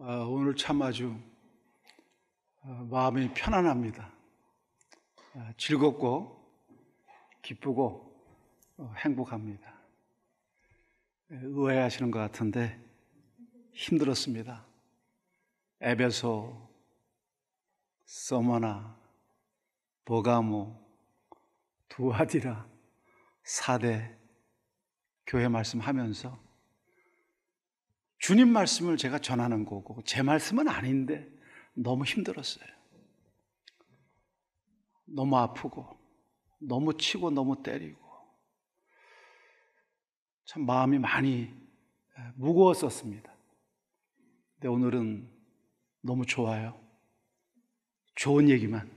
오늘 참 아주 마음이 편안합니다. 즐겁고 기쁘고 행복합니다. 의아해하시는 것 같은데 힘들었습니다. 에베소, 서머나, 버가모, 두아디라, 사대 교회 말씀하면서 주님 말씀을 제가 전하는 거고 제 말씀은 아닌데 너무 힘들었어요. 너무 아프고 너무 치고 너무 때리고 참 마음이 많이 무거웠었습니다. 근데 오늘은 너무 좋아요. 좋은 얘기만,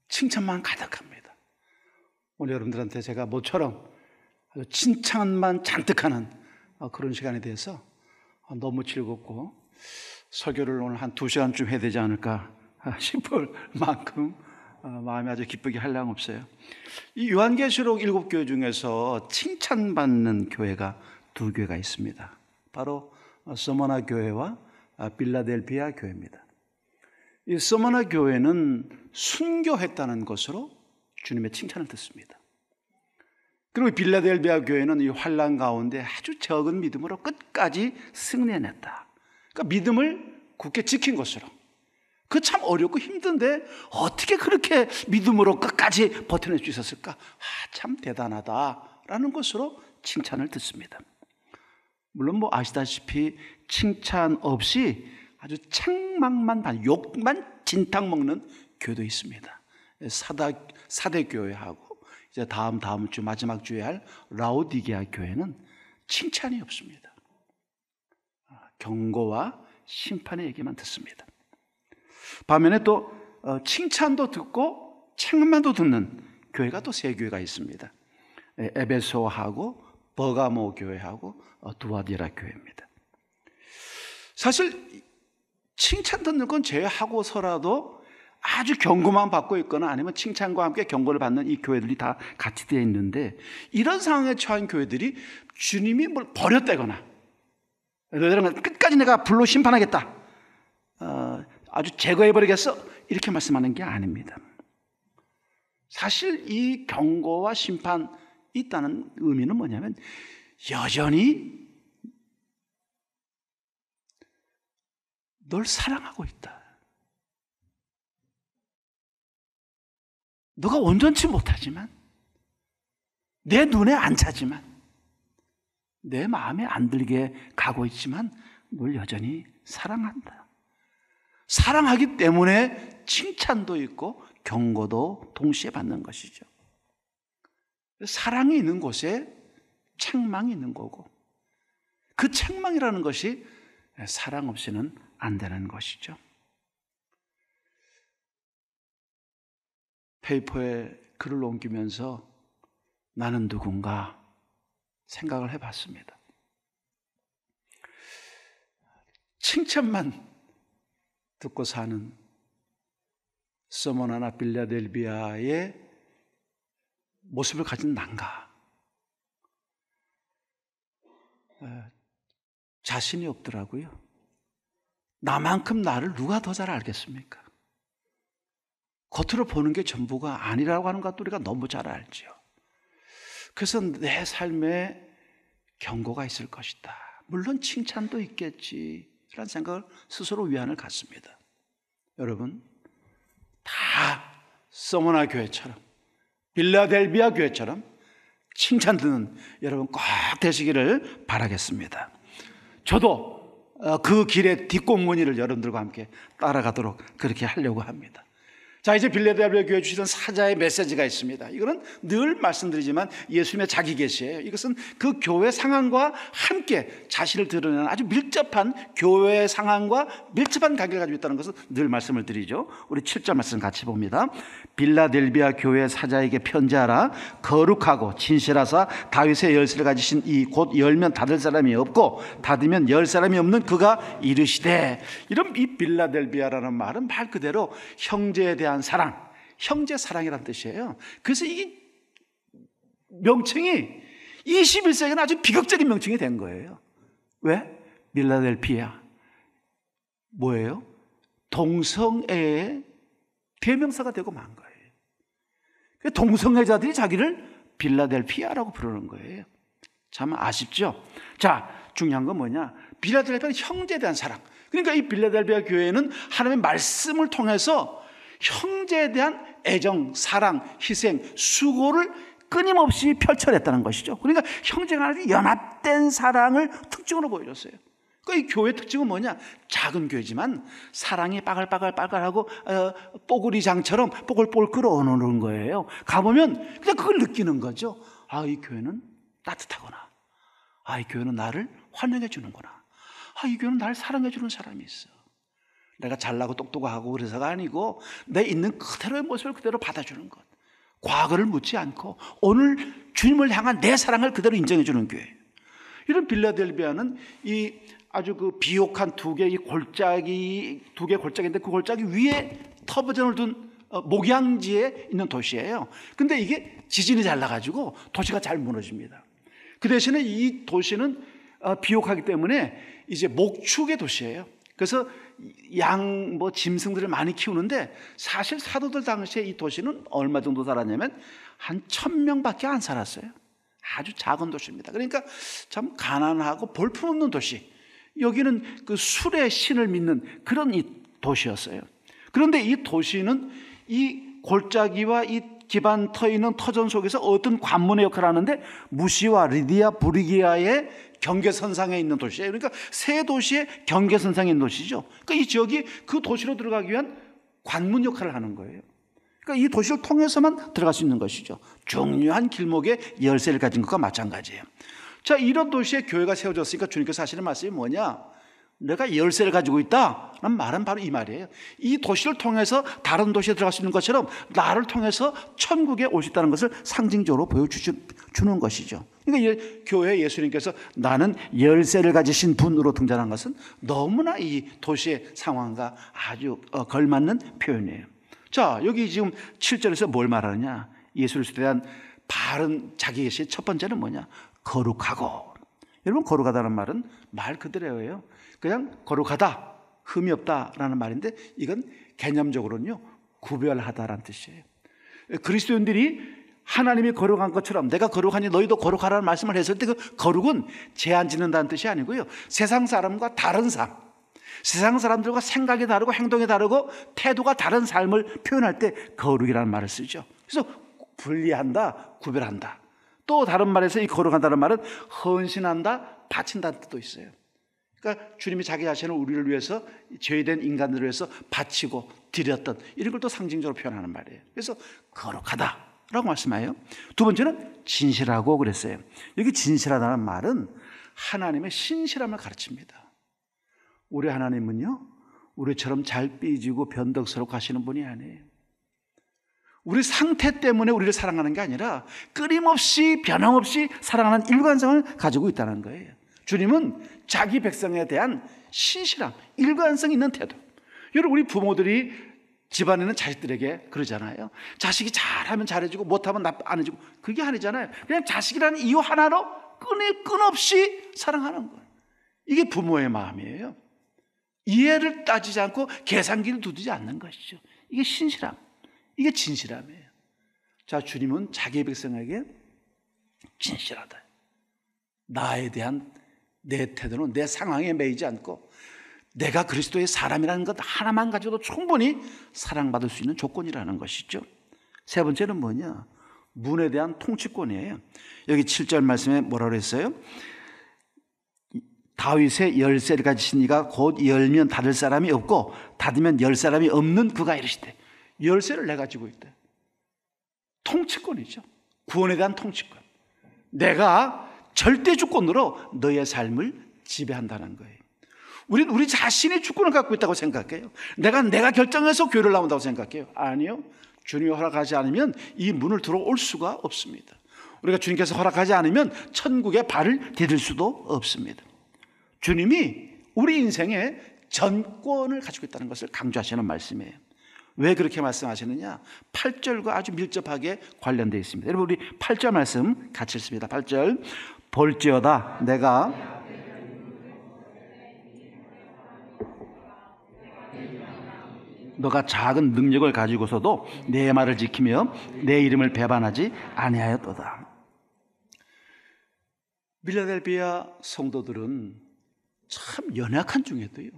칭찬만 가득합니다. 오늘 여러분들한테 제가 모처럼 아주 칭찬만 잔뜩 하는 그런 시간이 돼서 너무 즐겁고 설교를 오늘 한 2시간쯤 해야 되지 않을까 싶을 만큼 마음이 아주 기쁘게 한량없어요. 이 요한계시록 7교회 중에서 칭찬받는 교회가 2교회가 있습니다. 바로 서머나 교회와 빌라델비아 교회입니다. 이 서머나 교회는 순교했다는 것으로 주님의 칭찬을 듣습니다. 그리고 빌라델비아 교회는 이 환난 가운데 아주 적은 믿음으로 끝까지 승리해냈다. 그러니까 믿음을 굳게 지킨 것으로. 그 참 어렵고 힘든데 어떻게 그렇게 믿음으로 끝까지 버텨낼 수 있었을까? 참 대단하다라는 것으로 칭찬을 듣습니다. 물론 아시다시피 칭찬 없이 아주 책망만, 욕만 진탕 먹는 교회도 있습니다. 사대 교회하고 이제 다음 주 마지막 주에 할 라오디게아 교회는 칭찬이 없습니다. 경고와 심판의 얘기만 듣습니다. 반면에 또 칭찬도 듣고 책망도 듣는 교회가 또 3교회가 있습니다. 에베소하고 버가모 교회하고 두아디라 교회입니다. 사실 칭찬 듣는 건 제하고서라도 아주 경고만 받고 있거나 아니면 칭찬과 함께 경고를 받는 이 교회들이 다 같이 되어 있는데, 이런 상황에 처한 교회들이 주님이 뭘 버렸다거나 끝까지 내가 불로 심판하겠다, 아주 제거해버리겠어, 이렇게 말씀하는 게 아닙니다. 사실 이 경고와 심판이 있다는 의미는 뭐냐면 여전히 널 사랑하고 있다. 너가 온전치 못하지만, 내 눈에 안 차지만, 내 마음에 안 들게 가고 있지만 널 여전히 사랑한다. 사랑하기 때문에 칭찬도 있고 경고도 동시에 받는 것이죠. 사랑이 있는 곳에 책망이 있는 거고, 그 책망이라는 것이 사랑 없이는 안 되는 것이죠. 페이퍼에 글을 옮기면서 나는 누군가 생각을 해봤습니다. 칭찬만 듣고 사는 서머나나 빌라델비아의 모습을 가진 난가? 자신이 없더라고요. 나만큼 나를 누가 더 잘 알겠습니까? 겉으로 보는 게 전부가 아니라고 하는 것도 우리가 너무 잘 알죠. 그래서 내 삶에 경고가 있을 것이다, 물론 칭찬도 있겠지라는 생각을 스스로 위안을 갖습니다. 여러분, 다 서머나 교회처럼 빌라델비아 교회처럼 칭찬 듣는 여러분 꼭 되시기를 바라겠습니다. 저도 그 길의 뒷공무니를 여러분들과 함께 따라가도록 그렇게 하려고 합니다. 자, 이제 빌라델비아 교회 주시던 사자의 메시지가 있습니다. 이거는 늘 말씀드리지만 예수님의 자기 계시예요. 이것은 그 교회 상황과 함께 자신을 드러내는 아주 밀접한 교회 상황과 밀접한 관계를 가지고 있다는 것을 늘 말씀을 드리죠. 우리 7절 말씀 같이 봅니다. 빌라델비아 교회 사자에게 편지하라. 거룩하고 진실하사 다윗의 열쇠를 가지신 이 곧 열면 닫을 사람이 없고 닫으면 열 사람이 없는 그가 이르시되. 이런 이 빌라델비아라는 말은 말 그대로 형제에 대한 사랑, 형제 사랑이라는 뜻이에요. 그래서 이 명칭이 21세기는 아주 비극적인 명칭이 된 거예요. 왜? 빌라델피아, 뭐예요? 동성애의 대명사가 되고 만 거예요. 동성애자들이 자기를 빌라델피아라고 부르는 거예요. 참 아쉽죠? 자, 중요한 건 뭐냐? 빌라델피아는 형제에 대한 사랑. 그러니까 이 빌라델피아 교회는 하나님의 말씀을 통해서 형제에 대한 애정, 사랑, 희생, 수고를 끊임없이 펼쳐냈다는 것이죠. 그러니까 형제가 하나님 연합된 사랑을 특징으로 보여줬어요. 그러니까 이 교회 특징은 뭐냐? 작은 교회지만 사랑이 빠글빠글하고 뽀글이장처럼 뽀글뽀글 끓어오르는 거예요. 가보면 그냥 그걸 느끼는 거죠. 아, 이 교회는 따뜻하구나. 아, 이 교회는 나를 환영해 주는구나. 아, 이 교회는 나를 사랑해 주는 사람이 있어. 내가 잘나고 똑똑하고 그래서가 아니고 내 있는 그대로의 모습을 그대로 받아주는 것. 과거를 묻지 않고 오늘 주님을 향한 내 사랑을 그대로 인정해 주는 교회. 이런 빌라델비아는 이 아주 그 비옥한 두 개의 골짜기인데 그 골짜기 위에 터벅전을 둔 목양지에 있는 도시예요. 근데 이게 지진이 잘 나가지고 도시가 잘 무너집니다. 그 대신에 이 도시는 비옥하기 때문에 이제 목축의 도시예요. 그래서 짐승들을 많이 키우는데 사실 사도들 당시에 이 도시는 얼마 정도 살았냐면 한 1000명밖에 안 살았어요. 아주 작은 도시입니다. 그러니까 참 가난하고 볼품없는 도시. 여기는 그 술의 신을 믿는 그런 이 도시였어요. 그런데 이 도시는 이 골짜기와 이 기반 터 있는 터전 속에서 어떤 관문의 역할을 하는데 무시와 리디아, 부리기아의 경계선상에 있는 도시예요. 그러니까 세 도시의 경계선상에 있는 도시죠. 그러니까 이 지역이 그 도시로 들어가기 위한 관문 역할을 하는 거예요. 그러니까 이 도시를 통해서만 들어갈 수 있는 것이죠. 중요한 길목에 열쇠를 가진 것과 마찬가지예요. 자, 이런 도시에 교회가 세워졌으니까 주님께서 하시는 말씀이 뭐냐? 내가 열쇠를 가지고 있다는 말은 바로 이 말이에요. 이 도시를 통해서 다른 도시에 들어갈 수 있는 것처럼 나를 통해서 천국에 올 수 있다는 것을 상징적으로 보여주는 것이죠. 그러니까 교회 예수님께서 나는 열쇠를 가지신 분으로 등장한 것은 너무나 이 도시의 상황과 아주 걸맞는 표현이에요. 자, 여기 지금 7절에서 뭘 말하느냐? 예수 그리스도에 대한 바른 자기 계시의 첫 번째는 뭐냐? 거룩하고. 여러분, 거룩하다는 말은 말 그대로예요. 그냥 거룩하다, 흠이 없다라는 말인데 이건 개념적으로는요, 구별하다라는 뜻이에요. 그리스도인들이 하나님이 거룩한 것처럼 내가 거룩하니 너희도 거룩하라는 말씀을 했을 때 그 거룩은 제한 짓는다는 뜻이 아니고요, 세상 사람과 다른 삶, 세상 사람들과 생각이 다르고 행동이 다르고 태도가 다른 삶을 표현할 때 거룩이라는 말을 쓰죠. 그래서 분리한다, 구별한다. 또 다른 말에서 이 거룩하다는 말은 헌신한다, 바친다는 뜻도 있어요. 그러니까 주님이 자기 자신을 우리를 위해서 죄된 인간들을 위해서 바치고 드렸던 이런 걸 또 상징적으로 표현하는 말이에요. 그래서 거룩하다라고 말씀해요. 두 번째는 진실하고 그랬어요. 여기 진실하다는 말은 하나님의 신실함을 가르칩니다. 우리 하나님은요, 우리처럼 잘 삐지고 변덕스럽고 하시는 분이 아니에요. 우리 상태 때문에 우리를 사랑하는 게 아니라 끊임없이 변함없이 사랑하는 일관성을 가지고 있다는 거예요. 주님은 자기 백성에 대한 신실함, 일관성 있는 태도. 여러분, 우리 부모들이 집안에 있는 자식들에게 그러잖아요. 자식이 잘하면 잘해주고 못하면 안 해주고. 그게 아니잖아요. 그냥 자식이라는 이유 하나로 끊없이 사랑하는 거예요. 이게 부모의 마음이에요. 이해를 따지지 않고 계산기를 두지 않는 것이죠. 이게 신실함, 이게 진실함이에요. 자, 주님은 자기 백성에게 진실하다. 나에 대한 내 태도는 내 상황에 매이지 않고 내가 그리스도의 사람이라는 것 하나만 가지고도 충분히 사랑받을 수 있는 조건이라는 것이죠. 세 번째는 뭐냐? 문에 대한 통치권이에요. 여기 7절 말씀에 뭐라고 했어요? 다윗의 열쇠를 가지신 이가 곧 열면 닫을 사람이 없고 닫으면 열 사람이 없는 그가 이르시되. 열쇠를 내가 가지고 있다. 통치권이죠. 구원에 대한 통치권. 내가 절대 주권으로 너의 삶을 지배한다는 거예요. 우리는 우리 자신이 주권을 갖고 있다고 생각해요. 내가 결정해서 교회를 나온다고 생각해요. 아니요. 주님이 허락하지 않으면 이 문을 들어올 수가 없습니다. 우리가 주님께서 허락하지 않으면 천국에 발을 디딜 수도 없습니다. 주님이 우리 인생에 전권을 가지고 있다는 것을 강조하시는 말씀이에요. 왜 그렇게 말씀하시느냐? 8절과 아주 밀접하게 관련되어 있습니다. 여러분, 우리 8절 말씀 같이 읽습니다. 8절. 볼지어다 내가 너가 작은 능력을 가지고서도 내 말을 지키며 내 이름을 배반하지 아니하였도다. 필라델피아 성도들은 참 연약한 중에도요,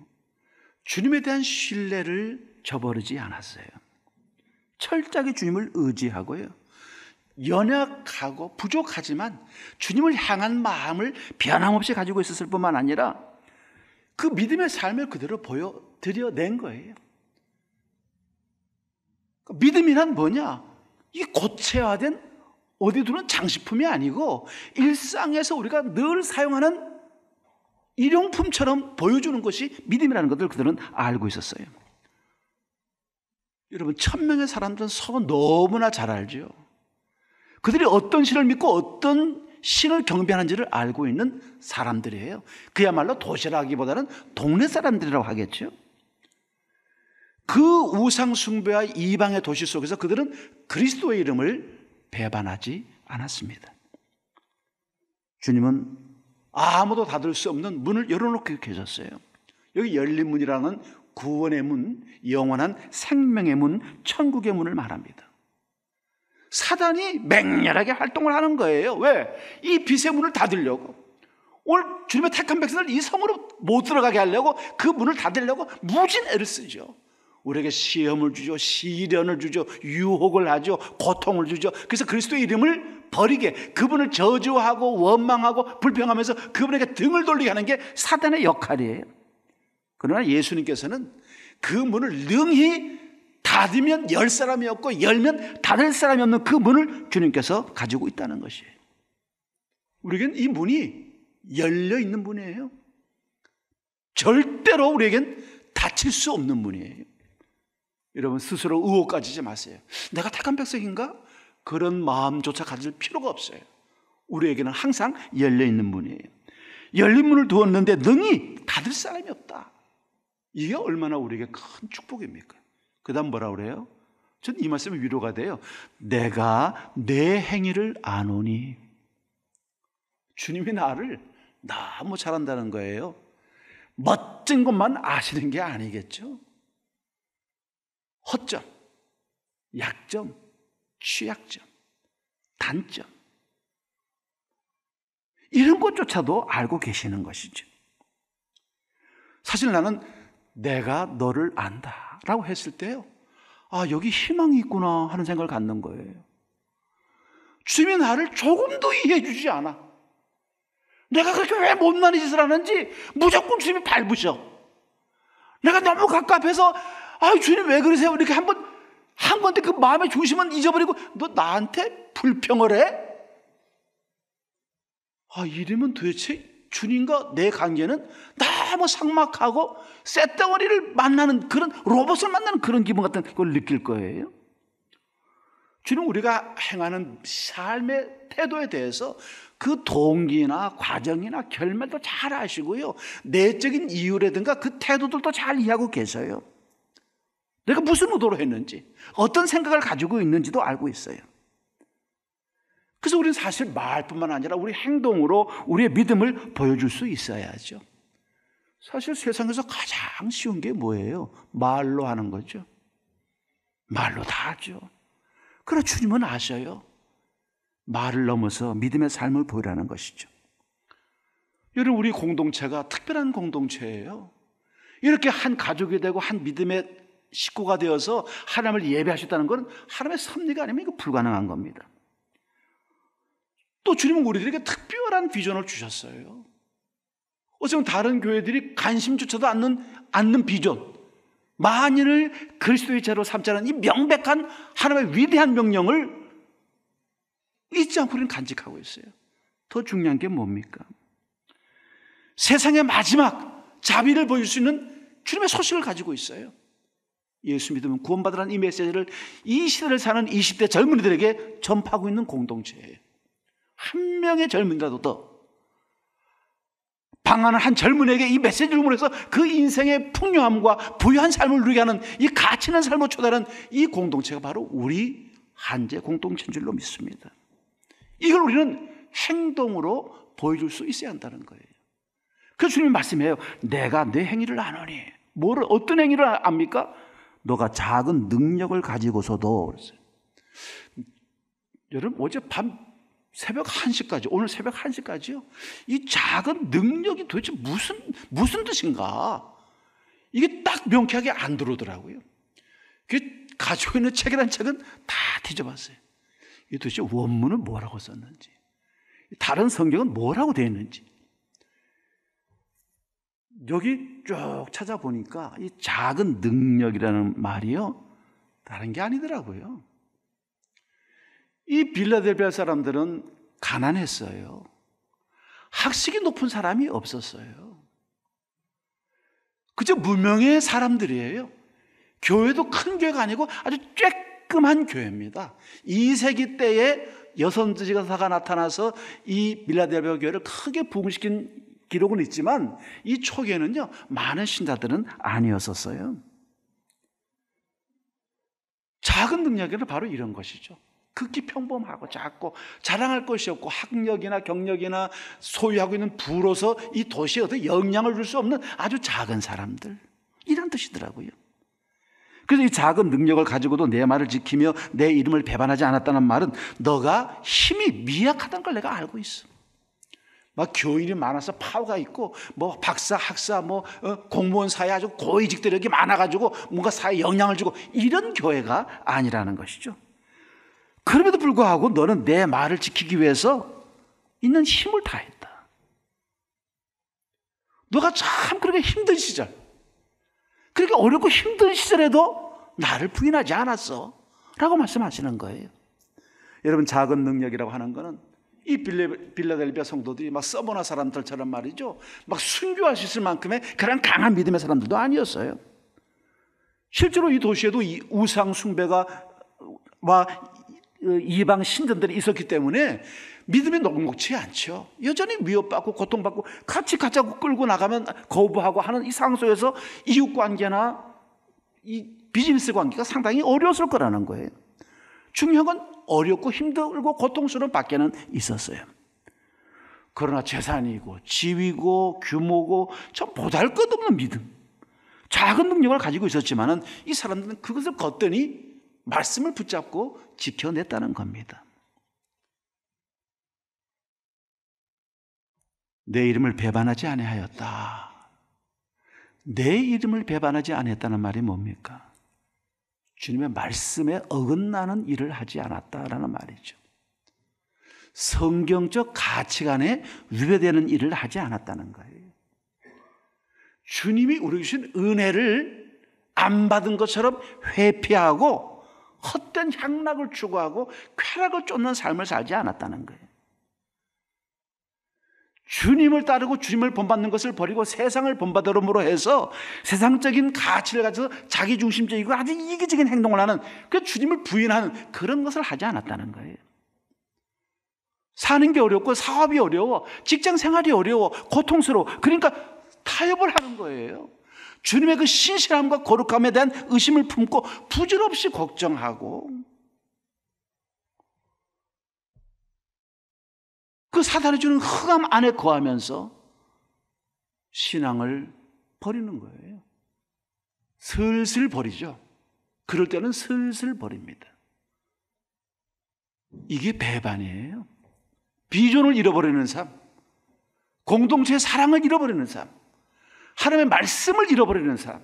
주님에 대한 신뢰를 저버리지 않았어요. 철저하게 주님을 의지하고요, 연약하고 부족하지만 주님을 향한 마음을 변함없이 가지고 있었을 뿐만 아니라 그 믿음의 삶을 그대로 보여드려낸 거예요. 믿음이란 뭐냐? 이 고체화된 어디 두는 장식품이 아니고 일상에서 우리가 늘 사용하는 일용품처럼 보여주는 것이 믿음이라는 것을 그들은 알고 있었어요. 여러분, 1000명의 사람들은 서로 너무나 잘 알죠. 그들이 어떤 신을 믿고 어떤 신을 경배하는지를 알고 있는 사람들이에요. 그야말로 도시라기보다는 동네 사람들이라고 하겠죠. 그 우상 숭배와 이방의 도시 속에서 그들은 그리스도의 이름을 배반하지 않았습니다. 주님은 아무도 닫을 수 없는 문을 열어놓고 계셨어요. 여기 열린 문이라는 구원의 문, 영원한 생명의 문, 천국의 문을 말합니다. 사단이 맹렬하게 활동을 하는 거예요. 왜? 이 빛의 문을 닫으려고. 오늘 주님의 택한 백성을 이 성으로 못 들어가게 하려고 그 문을 닫으려고 무진 애를 쓰죠. 우리에게 시험을 주죠, 시련을 주죠, 유혹을 하죠, 고통을 주죠. 그래서 그리스도의 이름을 버리게, 그분을 저주하고 원망하고 불평하면서 그분에게 등을 돌리게 하는 게 사단의 역할이에요. 그러나 예수님께서는 그 문을 능히 닫으면 열 사람이 없고 열면 닫을 사람이 없는 그 문을 주님께서 가지고 있다는 것이에요. 우리에겐 이 문이 열려 있는 문이에요. 절대로 우리에겐 닫힐 수 없는 문이에요. 여러분, 스스로 의혹 가지지 마세요. 내가 택한 백성인가? 그런 마음조차 가질 필요가 없어요. 우리에게는 항상 열려있는 문이에요. 열린 문을 두었는데 능히 닫을 사람이 없다. 이게 얼마나 우리에게 큰 축복입니까? 그 다음 뭐라 그래요? 전 이 말씀이 위로가 돼요. 내가 내 행위를 아노니. 주님이 나를 너무 잘한다는 거예요. 멋진 것만 아시는 게 아니겠죠? 허점, 약점, 취약점, 단점, 이런 것조차도 알고 계시는 것이죠. 사실 나는 내가 너를 안다 라고 했을 때요, 아, 여기 희망이 있구나 하는 생각을 갖는 거예요. 주님이 나를 조금도 이해해 주지 않아. 내가 그렇게 왜 못난 짓을 하는지 무조건 주님이 밟으셔. 내가 너무 갑갑해서 아, 주님 왜 그러세요? 이렇게 한 건데 그 마음의 중심은 잊어버리고 너 나한테 불평을 해? 아, 이러면 도대체 주님과 내 관계는 너무 삭막하고 쇳덩어리를 만나는 그런 로봇을 만나는 그런 기분 같은 걸 느낄 거예요. 주님, 우리가 행하는 삶의 태도에 대해서 그 동기나 과정이나 결말도 잘 아시고요, 내적인 이유라든가 그 태도들도 잘 이해하고 계셔요. 내가 무슨 의도로 했는지, 어떤 생각을 가지고 있는지도 알고 있어요. 그래서 우리는 사실 말뿐만 아니라 우리 행동으로 우리의 믿음을 보여줄 수 있어야죠. 사실 세상에서 가장 쉬운 게 뭐예요? 말로 하는 거죠. 말로 다 하죠. 그러나 주님은 아셔요. 말을 넘어서 믿음의 삶을 보이라는 것이죠. 여러분, 우리 공동체가 특별한 공동체예요. 이렇게 한 가족이 되고 한 믿음의 식구가 되어서 하나님을 예배하셨다는 것은 하나님의 섭리가 아니면 이거 불가능한 겁니다. 또 주님은 우리들에게 특별한 비전을 주셨어요. 어쩌면 다른 교회들이 관심조차도 않는 비전, 만인을 그리스도의 제로 삼자는 이 명백한 하나님의 위대한 명령을 잊지 않고 우리는 간직하고 있어요. 더 중요한 게 뭡니까? 세상의 마지막 자비를 보일 수 있는 주님의 소식을 가지고 있어요. 예수 믿으면 구원받으라는 이 메시지를 이 시대를 사는 20대 젊은이들에게 전파하고 있는 공동체예요. 한 명의 젊은이라도 더 방황하는 한 젊은이에게 이 메시지를 보내서 그 인생의 풍요함과 부유한 삶을 누리게 하는 이 가치 있는 삶을 초달하는 이 공동체가 바로 우리 한제 공동체인 줄로 믿습니다. 이걸 우리는 행동으로 보여줄 수 있어야 한다는 거예요. 그래서 주님이 말씀해요. 내가 내 행위를 아노니. 어떤 행위를 압니까? 너가 작은 능력을 가지고서도 그랬어요. 여러분 어제 밤 새벽 1시까지, 오늘 새벽 1시까지요. 이 작은 능력이 도대체 무슨 뜻인가? 이게 딱 명쾌하게 안 들어오더라고요. 가지고 있는 책이란 책은 다 뒤져봤어요. 이 도대체 원문은 뭐라고 썼는지, 다른 성경은 뭐라고 되어 있는지. 여기 쭉 찾아보니까 이 작은 능력이라는 말이요, 다른 게 아니더라고요. 이 빌라델비아 사람들은 가난했어요. 학식이 높은 사람이 없었어요. 그저 무명의 사람들이에요. 교회도 큰 교회가 아니고 아주 쬐끔한 교회입니다. 2세기 때에 여선지사가 나타나서 이 빌라델비아 교회를 크게 부흥시킨 기록은 있지만 이 초기에는요, 많은 신자들은 아니었었어요. 작은 능력에는 바로 이런 것이죠. 극히 평범하고 작고 자랑할 것이 없고 학력이나 경력이나 소유하고 있는 부로서 이 도시에 어떤 영향을 줄 수 없는 아주 작은 사람들, 이런 뜻이더라고요. 그래서 이 작은 능력을 가지고도 내 말을 지키며 내 이름을 배반하지 않았다는 말은 너가 힘이 미약하다는 걸 내가 알고 있어. 막 교인이 많아서 파워가 있고 뭐 박사, 학사, 공무원 사이에 아주 고위직들이 여기 많아가지고 뭔가 사회에 영향을 주고 이런 교회가 아니라는 것이죠. 그럼에도 불구하고 너는 내 말을 지키기 위해서 있는 힘을 다했다. 너가 참 그렇게 힘든 시절, 그렇게 어렵고 힘든 시절에도 나를 부인하지 않았어 라고 말씀하시는 거예요. 여러분, 작은 능력이라고 하는 거는 이 빌라델비아 성도들이 막 서머나 사람들처럼 말이죠, 막 순교할 수 있을 만큼의 그런 강한 믿음의 사람들도 아니었어요. 실제로 이 도시에도 이 우상 숭배가 이방 신전들이 있었기 때문에 믿음이 녹록치 않죠. 여전히 위협받고 고통받고 같이 가자고 끌고 나가면 거부하고 하는 이 상황에서 이웃관계나 이 비즈니스 관계가 상당히 어려웠을 거라는 거예요. 중요한 건 어렵고 힘들고 고통스러운 밖에는 있었어요. 그러나 재산이고 지위고 규모고 참 보잘것없는 믿음, 작은 능력을 가지고 있었지만은 이 사람들은 그것을 걷더니 말씀을 붙잡고 지켜냈다는 겁니다. 내 이름을 배반하지 아니하였다. 내 이름을 배반하지 아니했다는 말이 뭡니까? 주님의 말씀에 어긋나는 일을 하지 않았다라는 말이죠. 성경적 가치관에 위배되는 일을 하지 않았다는 거예요. 주님이 우리에게 주신 은혜를 안 받은 것처럼 회피하고 헛된 향락을 추구하고 쾌락을 쫓는 삶을 살지 않았다는 거예요. 주님을 따르고 주님을 본받는 것을 버리고 세상을 본받음으로 해서 세상적인 가치를 가져서 자기중심적이고 아주 이기적인 행동을 하는, 그 주님을 부인하는 그런 것을 하지 않았다는 거예요. 사는 게 어렵고 사업이 어려워, 직장 생활이 어려워, 고통스러워. 그러니까 타협을 하는 거예요. 주님의 그 신실함과 거룩함에 대한 의심을 품고 부질없이 걱정하고 그 사단이 주는 흑암 안에 거하면서 신앙을 버리는 거예요. 슬슬 버리죠. 그럴 때는 슬슬 버립니다. 이게 배반이에요. 비전을 잃어버리는 삶, 공동체의 사랑을 잃어버리는 삶, 하나님의 말씀을 잃어버리는 삶,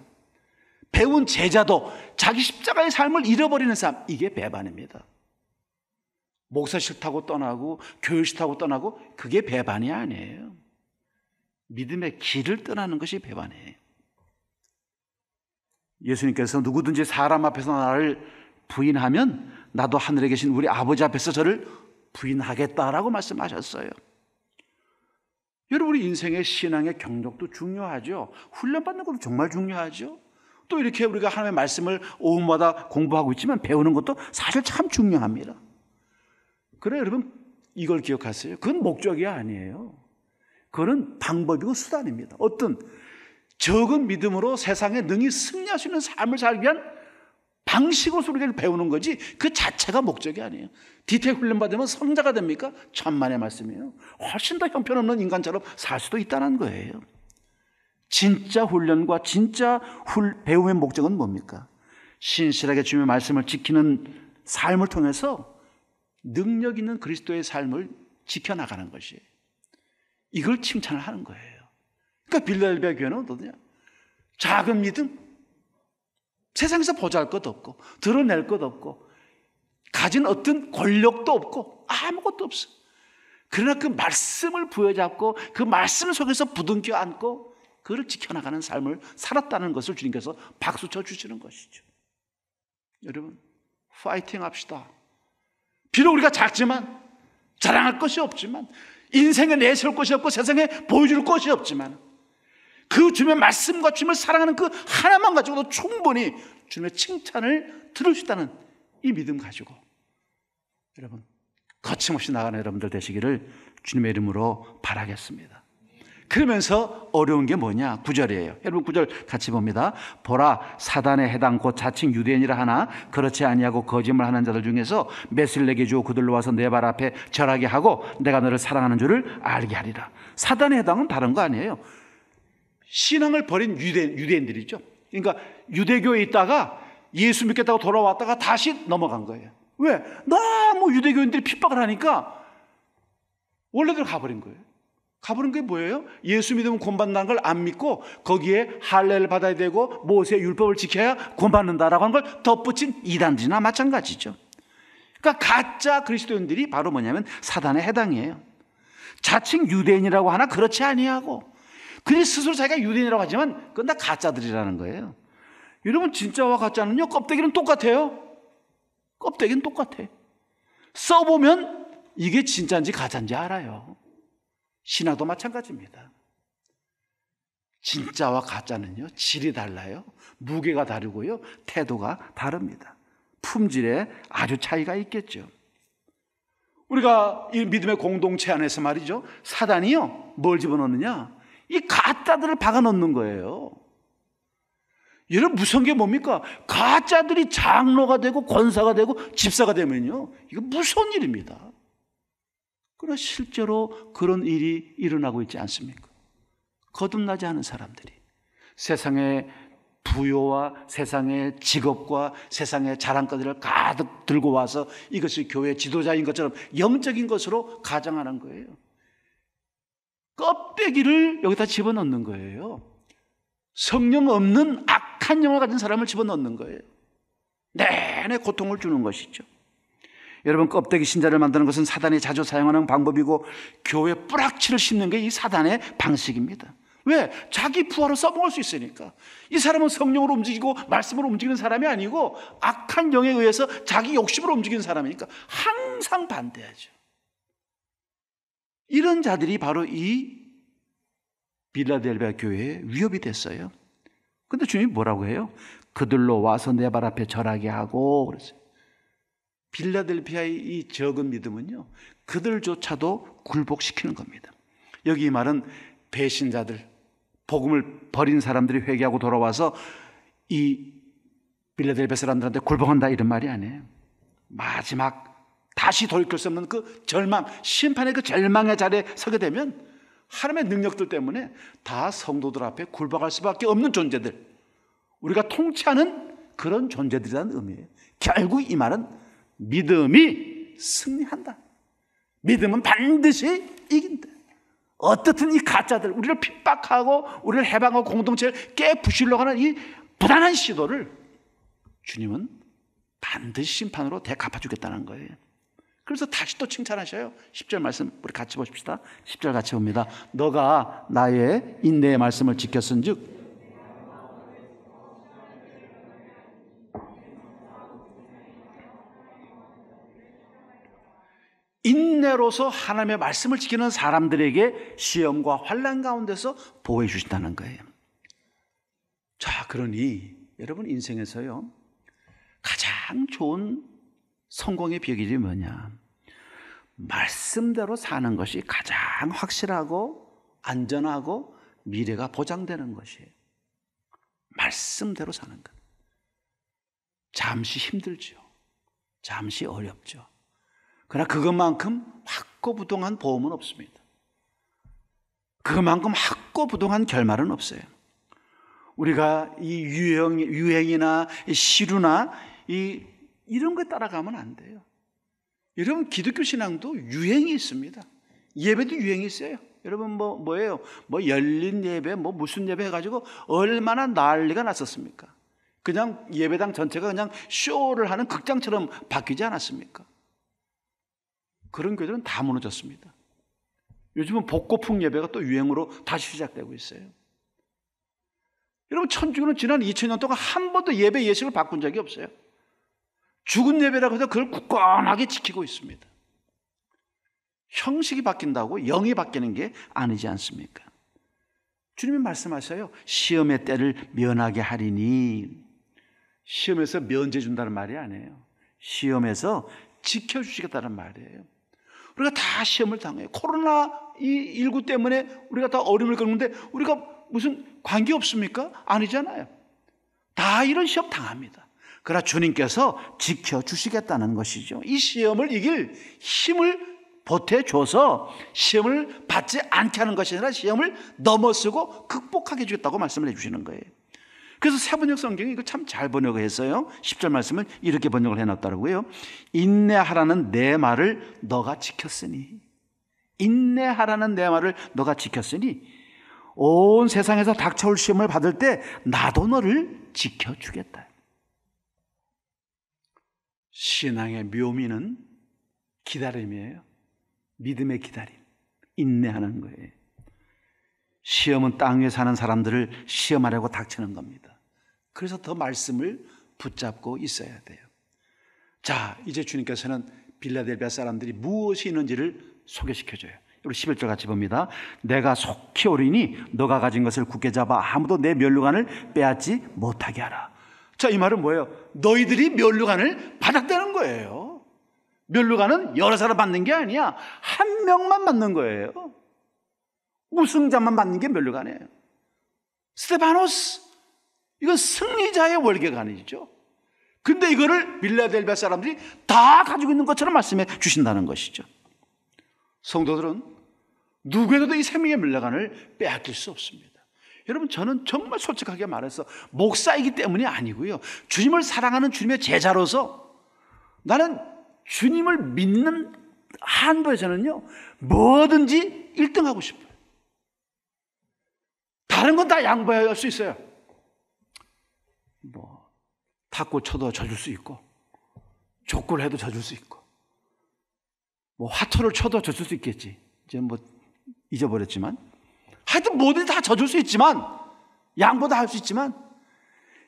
배운 제자도 자기 십자가의 삶을 잃어버리는 삶, 이게 배반입니다. 목사 싫다고 떠나고 교회 싫다고 떠나고 그게 배반이 아니에요. 믿음의 길을 떠나는 것이 배반이에요. 예수님께서 누구든지 사람 앞에서 나를 부인하면 나도 하늘에 계신 우리 아버지 앞에서 저를 부인하겠다라고 말씀하셨어요. 여러분, 우리 인생의 신앙의 경력도 중요하죠. 훈련받는 것도 정말 중요하죠. 또 이렇게 우리가 하나님의 말씀을 오후마다 공부하고 있지만 배우는 것도 사실 참 중요합니다. 그래, 여러분, 이걸 기억하세요. 그건 목적이 아니에요. 그건 방법이고 수단입니다. 어떤 적은 믿음으로 세상에 능히 승리할 수 있는 삶을 살기 위한 방식으로서 우리가 배우는 거지 그 자체가 목적이 아니에요. 디테일 훈련 받으면 성자가 됩니까? 천만의 말씀이에요. 훨씬 더 형편없는 인간처럼 살 수도 있다는 거예요. 진짜 훈련과 진짜 배움의 목적은 뭡니까? 신실하게 주님의 말씀을 지키는 삶을 통해서 능력 있는 그리스도의 삶을 지켜나가는 것이에요. 이걸 칭찬을 하는 거예요. 그러니까 빌라델비아 교회는 어떠냐? 작은 믿음, 세상에서 보잘것 없고 드러낼 것 없고 가진 어떤 권력도 없고 아무것도 없어. 그러나 그 말씀을 부여잡고 그 말씀 속에서 부둥켜 안고 그를 지켜나가는 삶을 살았다는 것을 주님께서 박수 쳐주시는 것이죠. 여러분, 파이팅 합시다. 비록 우리가 작지만, 자랑할 것이 없지만, 인생에 내세울 것이 없고 세상에 보여줄 것이 없지만, 그 주님의 말씀과 주님을 사랑하는 그 하나만 가지고도 충분히 주님의 칭찬을 들을 수 있다는 이 믿음 가지고 여러분, 거침없이 나가는 여러분들 되시기를 주님의 이름으로 바라겠습니다. 그러면서 어려운 게 뭐냐? 9절이에요. 여러분 9절 같이 봅니다. 보라, 사단의 해당 곧 자칭 유대인이라 하나 그렇지 아니하고 거짓말하는 자들 중에서 맷을 내게 주어 그들로 와서 내 발 앞에 절하게 하고 내가 너를 사랑하는 줄을 알게 하리라. 사단의 해당은 다른 거 아니에요. 신앙을 버린 유대인들이죠. 그러니까 유대교에 있다가 예수 믿겠다고 돌아왔다가 다시 넘어간 거예요. 왜? 너무 유대교인들이 핍박을 하니까 원래대로 가버린 거예요. 가버린 게 뭐예요? 예수 믿으면 구원받는다는 걸 안 믿고 거기에 할례를 받아야 되고 모세의 율법을 지켜야 구원받는다라고 하는 걸 덧붙인 이단들이나 마찬가지죠. 그러니까 가짜 그리스도인들이 바로 뭐냐면 사단에 해당이에요. 자칭 유대인이라고 하나 그렇지 아니하고 그들이 스스로 자기가 유대인이라고 하지만 그건 다 가짜들이라는 거예요. 여러분, 진짜와 가짜는요, 껍데기는 똑같아요. 껍데기는 똑같아. 써보면 이게 진짜인지 가짜인지 알아요. 신화도 마찬가지입니다. 진짜와 가짜는요, 질이 달라요. 무게가 다르고요, 태도가 다릅니다. 품질에 아주 차이가 있겠죠. 우리가 이 믿음의 공동체 안에서 말이죠, 사단이요, 뭘 집어넣느냐? 이 가짜들을 박아 넣는 거예요. 여러분, 무서운 게 뭡니까? 가짜들이 장로가 되고 권사가 되고 집사가 되면요, 이거 무서운 일입니다. 그러나 실제로 그런 일이 일어나고 있지 않습니까? 거듭나지 않은 사람들이 세상의 부요와 세상의 직업과 세상의 자랑거리를 가득 들고 와서 이것이 교회 지도자인 것처럼 영적인 것으로 가장하는 거예요. 껍데기를 여기다 집어넣는 거예요. 성령 없는 악한 영을 가진 사람을 집어넣는 거예요. 내내 고통을 주는 것이죠. 여러분, 껍데기 신자를 만드는 것은 사단이 자주 사용하는 방법이고 교회 뿌락치를 심는 게 이 사단의 방식입니다. 왜? 자기 부하로 써먹을 수 있으니까. 이 사람은 성령으로 움직이고 말씀으로 움직이는 사람이 아니고 악한 영에 의해서 자기 욕심으로 움직이는 사람이니까 항상 반대하죠. 이런 자들이 바로 이 빌라델비아 교회에 위협이 됐어요. 근데 주님이 뭐라고 해요? 그들로 와서 내 발 앞에 절하게 하고 그랬어요. 빌라델비아의 이 적은 믿음은요, 그들조차도 굴복시키는 겁니다. 여기 이 말은 배신자들, 복음을 버린 사람들이 회개하고 돌아와서 이 빌라델비아 사람들한테 굴복한다 이런 말이 아니에요. 마지막 다시 돌이킬 수 없는 그 절망, 심판의 그 절망의 자리에 서게 되면 하나님의 능력들 때문에 다 성도들 앞에 굴복할 수밖에 없는 존재들, 우리가 통치하는 그런 존재들이라는 의미예요. 결국 이 말은 믿음이 승리한다. 믿음은 반드시 이긴다. 어떻든 이 가짜들, 우리를 핍박하고 우리를 해방하고 공동체를 깨부수려고 하는 이 부단한 시도를 주님은 반드시 심판으로 대갚아주겠다는 거예요. 그래서 다시 또 칭찬하셔요. 10절 말씀 우리 같이 보십시다. 10절 같이 봅니다. 너가 나의 인내의 말씀을 지켰은즉 인내로서 하나님의 말씀을 지키는 사람들에게 시험과 환난 가운데서 보호해 주신다는 거예요. 자, 그러니 여러분 인생에서요, 가장 좋은 성공의 비결이 뭐냐? 말씀대로 사는 것이 가장 확실하고 안전하고 미래가 보장되는 것이에요. 말씀대로 사는 것. 잠시 힘들죠. 잠시 어렵죠. 그러나 그것만큼 확고부동한 보험은 없습니다. 그것만큼 확고부동한 결말은 없어요. 우리가 이 유행이나 시류나 이런 거에 따라가면 안 돼요. 여러분, 기독교 신앙도 유행이 있습니다. 예배도 유행이 있어요. 여러분, 뭐예요? 열린 예배, 무슨 예배 해가지고 얼마나 난리가 났었습니까? 그냥 예배당 전체가 그냥 쇼를 하는 극장처럼 바뀌지 않았습니까? 그런 교회들은 다 무너졌습니다. 요즘은 복고풍 예배가 또 유행으로 다시 시작되고 있어요. 여러분, 천주교는 지난 2000년 동안 한 번도 예배 예식을 바꾼 적이 없어요. 죽은 예배라고 해서 그걸 굳건하게 지키고 있습니다. 형식이 바뀐다고 영이 바뀌는 게 아니지 않습니까? 주님이 말씀하셔요. 시험의 때를 면하게 하리니. 시험에서 면제 준다는 말이 아니에요. 시험에서 지켜주시겠다는 말이에요. 우리가 다 시험을 당해요. 코로나19 때문에 우리가 다 어려움을 겪는데 우리가 무슨 관계 없습니까? 아니잖아요. 다 이런 시험 당합니다. 그러나 주님께서 지켜주시겠다는 것이죠. 이 시험을 이길 힘을 보태줘서 시험을 받지 않게 하는 것이 아니라 시험을 넘어서고 극복하게 해주겠다고 말씀을 해주시는 거예요. 그래서 세번역 성경이 이거 참 잘 번역을 했어요. 10절 말씀을 이렇게 번역을 해놨더라고요. 인내하라는 내 말을 너가 지켰으니, 인내하라는 내 말을 너가 지켰으니 온 세상에서 닥쳐올 시험을 받을 때 나도 너를 지켜주겠다. 신앙의 묘미는 기다림이에요. 믿음의 기다림, 인내하는 거예요. 시험은 땅 위에 사는 사람들을 시험하려고 닥치는 겁니다. 그래서 더 말씀을 붙잡고 있어야 돼요. 자, 이제 주님께서는 빌라델비아 사람들이 무엇이 있는지를 소개시켜줘요. 우리 11절 같이 봅니다. 내가 속히 오리니 너가 가진 것을 굳게 잡아 아무도 내 면류관을 빼앗지 못하게 하라. 자, 이 말은 뭐예요? 너희들이 면류관을 받았다는 거예요. 면류관은 여러 사람 받는 게 아니야. 한 명만 받는 거예요. 우승자만 받는 게 면류관이에요. 스테파노스, 이건 승리자의 월계관이죠. 근데 이거를 빌라델비아 사람들이 다 가지고 있는 것처럼 말씀해 주신다는 것이죠. 성도들은 누구에게도 이 생명의 면류관을 빼앗길 수 없습니다. 여러분, 저는 정말 솔직하게 말해서 목사이기 때문이 아니고요, 주님을 사랑하는 주님의 제자로서 나는 주님을 믿는 한도에서는요 뭐든지 1등 하고 싶어요. 다른 건 다 양보할 수 있어요. 탁구 쳐도 져줄 수 있고, 족구를 해도 져줄 수 있고, 화투를 쳐도 져줄 수 있겠지. 이제 잊어버렸지만, 하여튼 뭐든지 다 져줄 수 있지만, 양보도 할 수 있지만,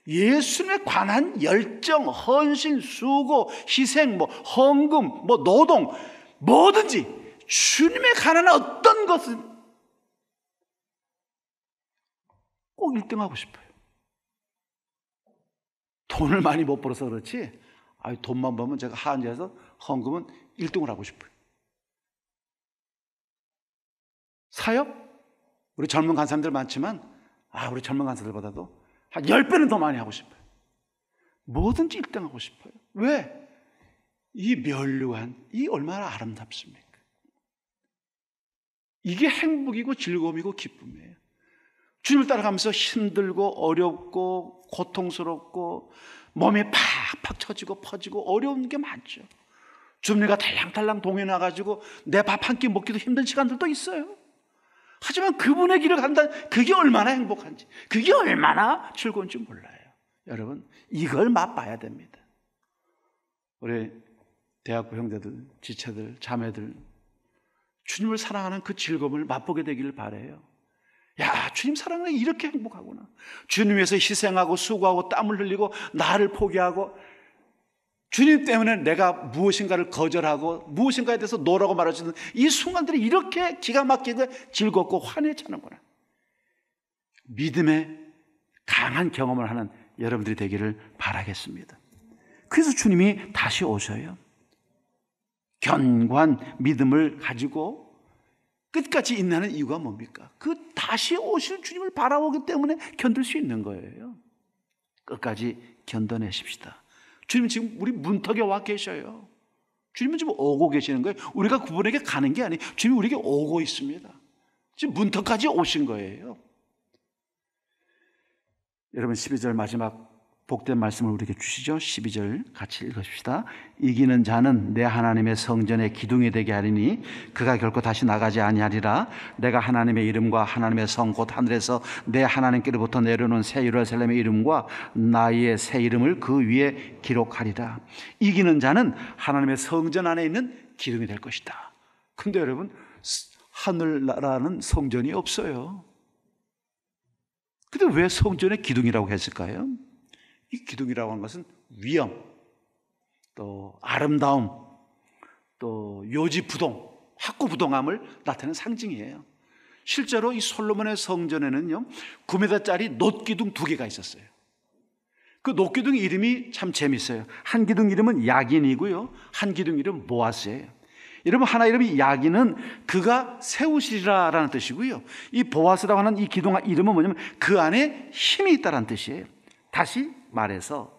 예수님에 관한 열정, 헌신, 수고, 희생, 헌금, 노동, 뭐든지 주님에 관한 어떤 것은 꼭 1등 하고 싶어요. 돈을 많이 못 벌어서 그렇지, 돈만 벌면 제가 하은지에서 헌금은 1등을 하고 싶어요. 사역? 우리 젊은 간사님들 많지만 우리 젊은 간사들보다도 한 10배는 더 많이 하고 싶어요. 뭐든지 1등 하고 싶어요. 왜? 이 면류관, 이 얼마나 아름답습니까? 이게 행복이고 즐거움이고 기쁨이에요. 주님을 따라가면서 힘들고 어렵고 고통스럽고 몸이 팍팍 쳐지고 퍼지고 어려운 게 많죠. 주님과 달랑달랑 동행해가지고 내 밥 한 끼 먹기도 힘든 시간들도 있어요. 하지만 그분의 길을 간다, 그게 얼마나 행복한지, 그게 얼마나 즐거운지 몰라요. 여러분, 이걸 맛봐야 됩니다. 우리 대학부 형제들, 지체들, 자매들, 주님을 사랑하는 그 즐거움을 맛보게 되기를 바라요. 야, 주님 사랑하는 게 이렇게 행복하구나. 주님 위해서 희생하고 수고하고 땀을 흘리고 나를 포기하고 주님 때문에 내가 무엇인가를 거절하고 무엇인가에 대해서 노라고 말할 수 있는 이 순간들이 이렇게 기가 막히게 즐겁고 환희차는구나. 믿음의 강한 경험을 하는 여러분들이 되기를 바라겠습니다. 그래서 주님이 다시 오셔요. 견고한 믿음을 가지고 끝까지 인내하는 이유가 뭡니까? 그 다시 오실 주님을 바라보기 때문에 견딜 수 있는 거예요. 끝까지 견뎌내십시다. 주님은 지금 우리 문턱에 와 계셔요. 주님은 지금 오고 계시는 거예요. 우리가 그분에게 가는 게 아니에요. 주님이 우리에게 오고 있습니다. 지금 문턱까지 오신 거예요. 여러분 12절 마지막 복된 말씀을 우리에게 주시죠. 12절 같이 읽읍시다. 이기는 자는 내 하나님의 성전의 기둥이 되게 하리니 그가 결코 다시 나가지 아니하리라. 내가 하나님의 이름과 하나님의 성 곧 하늘에서 내 하나님께로부터 내려오는 새 예루살렘의 이름과 나의 새 이름을 그 위에 기록하리라. 이기는 자는 하나님의 성전 안에 있는 기둥이 될 것이다. 근데 여러분 하늘나라는 성전이 없어요. 근데 왜 성전의 기둥이라고 했을까요? 이 기둥이라고 하는 것은 위엄, 또 아름다움, 또 요지부동, 확고부동함을 나타내는 상징이에요. 실제로 이 솔로몬의 성전에는요 9m짜리 놋기둥 2개가 있었어요. 그 놋기둥 이름이 참 재밌어요. 한 기둥 이름은 야긴이고요, 한 기둥 이름은 보아스예요. 여러분 하나 이름이 야긴은 그가 세우시리라라는 뜻이고요, 이 보아스라고 하는 이 기둥 이름은 뭐냐면 그 안에 힘이 있다는 뜻이에요. 다시 말해서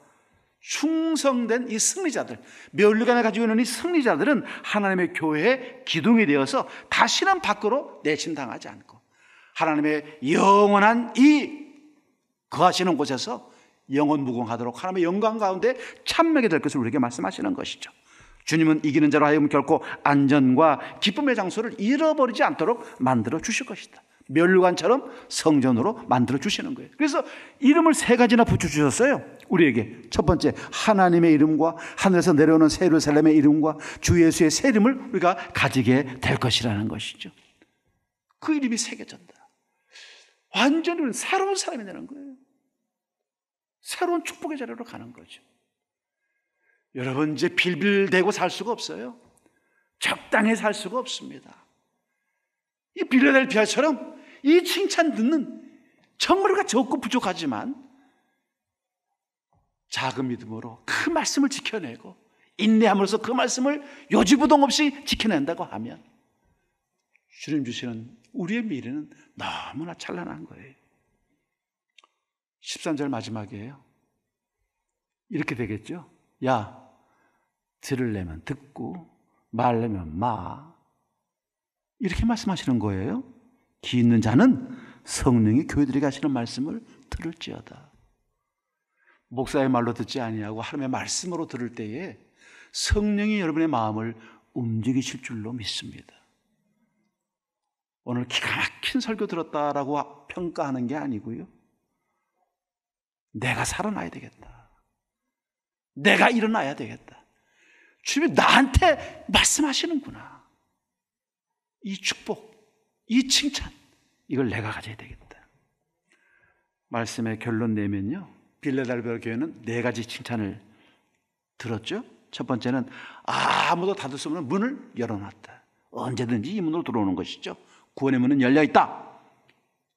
충성된 이 승리자들, 면류관을 가지고 있는 이 승리자들은 하나님의 교회의 기둥이 되어서 다시는 밖으로 내침당하지 않고 하나님의 영원한 이 거하시는 곳에서 영원 무궁하도록 하나님의 영광 가운데 참여하게 될 것을 우리에게 말씀하시는 것이죠. 주님은 이기는 자로 하여금 결코 안전과 기쁨의 장소를 잃어버리지 않도록 만들어 주실 것이다. 면류관처럼 성전으로 만들어 주시는 거예요. 그래서 이름을 3가지나 붙여주셨어요 우리에게. 첫 번째 하나님의 이름과 하늘에서 내려오는 새 예루살렘의 이름과 주 예수의 새 이름을 우리가 가지게 될 것이라는 것이죠. 그 이름이 새겨진다. 완전히 새로운 사람이 되는 거예요. 새로운 축복의 자리로 가는 거죠. 여러분 이제 빌빌대고 살 수가 없어요. 적당히 살 수가 없습니다. 이 빌라델피아처럼 이 칭찬 듣는 정말 우리가 적고 부족하지만 작은 믿음으로 그 말씀을 지켜내고 인내함으로써 그 말씀을 요지부동 없이 지켜낸다고 하면 주님 주시는 우리의 미래는 너무나 찬란한 거예요. 13절 마지막이에요. 이렇게 되겠죠. 야, 들으려면 듣고 말려면 마, 이렇게 말씀하시는 거예요. 귀 있는 자는 성령이 교회들에게 하시는 말씀을 들을지어다. 목사의 말로 듣지 아니하고 하나님의 말씀으로 들을 때에 성령이 여러분의 마음을 움직이실 줄로 믿습니다. 오늘 기가 막힌 설교 들었다라고 평가하는 게 아니고요, 내가 살아나야 되겠다, 내가 일어나야 되겠다, 주님이 나한테 말씀하시는구나, 이 축복, 이 칭찬, 이걸 내가 가져야 되겠다. 말씀의 결론 내면요, 빌라델피아 교회는 4가지 칭찬을 들었죠. 첫 번째는 아무도 닫을 수 없는 문을 열어놨다. 언제든지 이 문으로 들어오는 것이죠. 구원의 문은 열려있다.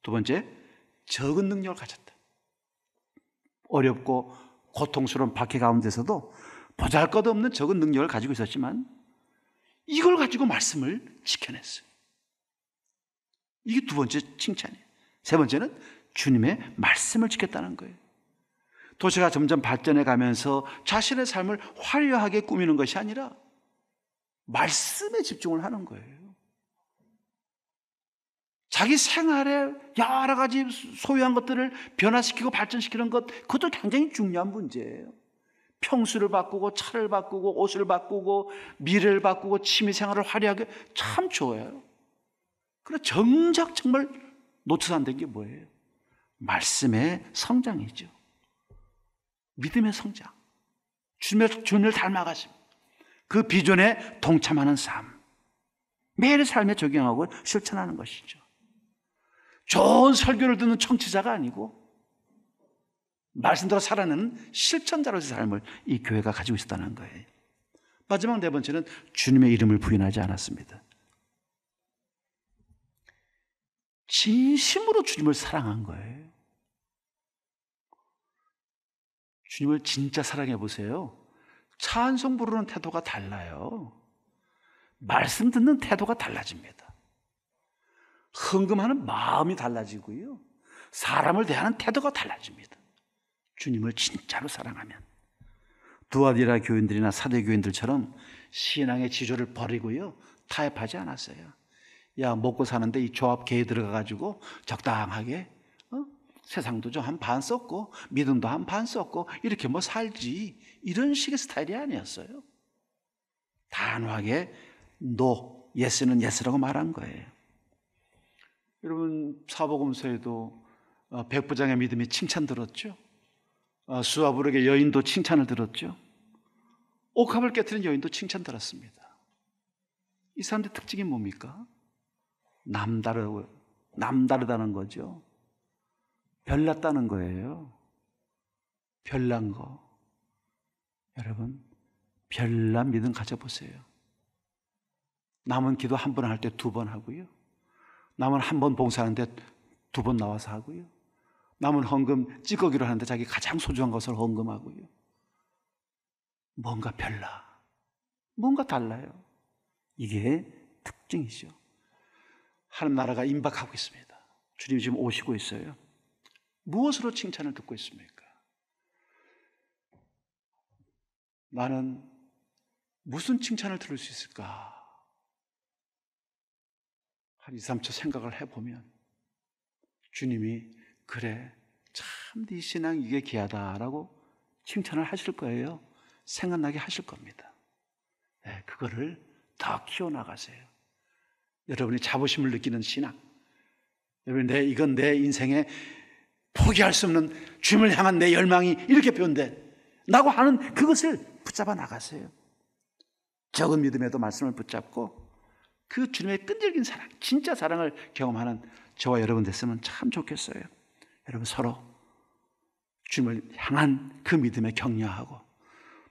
두 번째, 적은 능력을 가졌다. 어렵고 고통스러운 박해 가운데서도 보잘것없는 적은 능력을 가지고 있었지만 이걸 가지고 말씀을 지켜냈어요. 이게 두 번째 칭찬이에요. 세 번째는 주님의 말씀을 지켰다는 거예요. 도시가 점점 발전해 가면서 자신의 삶을 화려하게 꾸미는 것이 아니라 말씀에 집중을 하는 거예요. 자기 생활에 여러 가지 소유한 것들을 변화시키고 발전시키는 것, 그것도 굉장히 중요한 문제예요. 평수를 바꾸고 차를 바꾸고 옷을 바꾸고 미래를 바꾸고 취미생활을 화려하게 참 좋아요. 그러나 정작 정말 놓쳐서 안 된 게 뭐예요? 말씀의 성장이죠. 믿음의 성장, 주님을 닮아가심, 그 비전에 동참하는 삶, 매일 삶에 적용하고 실천하는 것이죠. 좋은 설교를 듣는 청취자가 아니고 말씀대로 살아내는 실천자로서의 삶을 이 교회가 가지고 있었다는 거예요. 마지막 4번째는 주님의 이름을 부인하지 않았습니다. 진심으로 주님을 사랑한 거예요. 주님을 진짜 사랑해 보세요. 찬송 부르는 태도가 달라요. 말씀 듣는 태도가 달라집니다. 헌금하는 마음이 달라지고요, 사람을 대하는 태도가 달라집니다. 주님을 진짜로 사랑하면. 두아디라 교인들이나 사대 교인들처럼 신앙의 지조를 버리고요, 타협하지 않았어요. 야, 먹고 사는데 이 조합 계에 들어가가지고 적당하게 세상도 좀 한 반 썼고 믿음도 한 반 썼고 이렇게 뭐 살지, 이런 식의 스타일이 아니었어요. 단호하게 노, 예스는 예스라고 말한 거예요. 여러분, 사복음서에도 백부장의 믿음이 칭찬 들었죠. 수아부르의 여인도 칭찬을 들었죠. 옥합을 깨뜨린 여인도 칭찬 들었습니다. 이 사람들의 특징이 뭡니까? 남다르다는 거죠. 별났다는 거예요. 별난 거. 여러분, 별난 믿음 가져보세요. 남은 기도 한 번 할 때 2번 하고요. 남은 한 번 봉사하는데 2번 나와서 하고요. 남은 헌금 찌꺼기로 하는데 자기 가장 소중한 것을 헌금하고요. 뭔가 별나, 뭔가 달라요. 이게 특징이죠. 하나님 나라가 임박하고 있습니다. 주님이 지금 오시고 있어요. 무엇으로 칭찬을 듣고 있습니까? 나는 무슨 칭찬을 들을 수 있을까? 한 2, 3초 생각을 해보면 주님이 그래, 참 네 신앙 이게 귀하다라고 칭찬을 하실 거예요. 생각나게 하실 겁니다. 네, 그거를 더 키워나가세요. 여러분이 자부심을 느끼는 신앙, 여러분, 이건 내 인생에 포기할 수 없는 주님을 향한 내 열망이 이렇게 표현된 라고 하는 그것을 붙잡아 나가세요. 적은 믿음에도 말씀을 붙잡고 그 주님의 끈질긴 사랑, 진짜 사랑을 경험하는 저와 여러분 됐으면 참 좋겠어요. 여러분, 서로 주님을 향한 그 믿음에 격려하고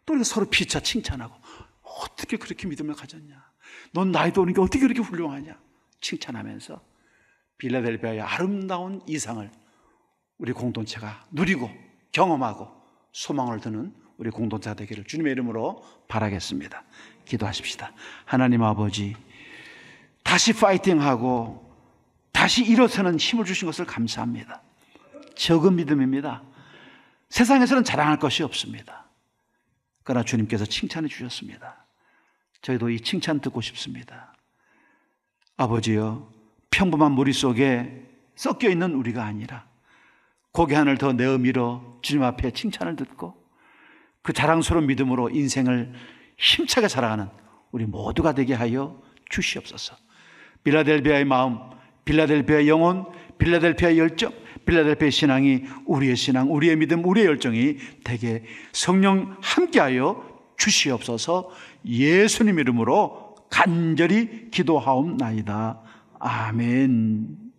또 서로 피차 칭찬하고, 어떻게 그렇게 믿음을 가졌냐, 넌 나이도 어린 게 어떻게 그렇게 훌륭하냐 칭찬하면서 빌라델비아의 아름다운 이상을 우리 공동체가 누리고 경험하고 소망을 두는 우리 공동체가 되기를 주님의 이름으로 바라겠습니다. 기도하십시다. 하나님 아버지, 다시 파이팅하고 다시 일어서는 힘을 주신 것을 감사합니다. 적은 믿음입니다. 세상에서는 자랑할 것이 없습니다. 그러나 주님께서 칭찬해 주셨습니다. 저희도 이 칭찬 듣고 싶습니다. 아버지여, 평범한 무리 속에 섞여 있는 우리가 아니라 고개 하늘 더 내어 밀어 주님 앞에 칭찬을 듣고 그 자랑스러운 믿음으로 인생을 힘차게 살아가는 우리 모두가 되게 하여 주시옵소서. 빌라델비아의 마음, 빌라델비아의 영혼, 빌라델비아의 열정, 빌라델비아의 신앙이 우리의 신앙, 우리의 믿음, 우리의 열정이 되게 성령 함께하여 주시옵소서. 예수님 이름으로 간절히 기도하옵나이다. 아멘.